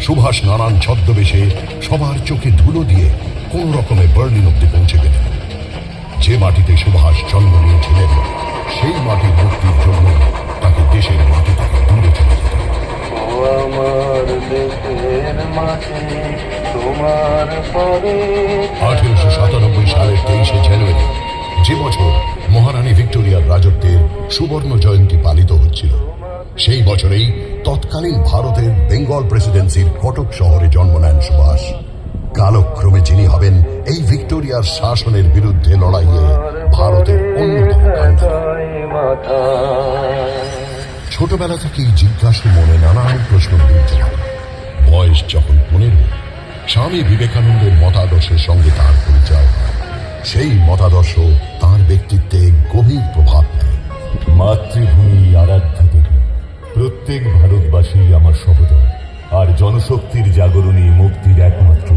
সুভাষ নানান ছদ্মবেশে সবার চোখে ধুলো দিয়ে কোন রকমে বার্লিন অব্দি পৌঁছে গেলেন। যে মাটিতে সুভাষ জন্ম নিয়েছিলেন সেই মাটির মুক্তির জন্য তাকে দেশের মাটি থেকে দূরে চলে যেতে হবে। 1897 সালের 23শে জানুয়ারি, যে বছর মহারানী ভিক্টোরিয়ার রাজত্বের সুবর্ণ জয়ন্তী পালিত হচ্ছিল, সেই বছরেই তৎকালীন ভারতের বেঙ্গল প্রেসিডেন্সির কটক শহরে জন্ম নেন সুভাষ। কালক্রমে যিনি হবেন এই ভিক্টোরিয়ার শাসনের বিরুদ্ধে লড়াইয়ে ভারতের অন্যতম কান্ডারি। ছোটবেলা থেকেই জিজ্ঞাসু মনে নানান প্রশ্ন উঠছিল। বয়স যখন 15, স্বামী বিবেকানন্দের মতাদর্শের সঙ্গে তার পরিচয় হয়। সেই মতাদর্শ তার ব্যক্তিত্বে গভীর প্রভাব ফেলে। মাতৃভূমি আরাধ্য দেবী, প্রত্যেক ভারতবাসী আমার সহোদর, আর জনশক্তির জাগরণী মুক্তির একমাত্র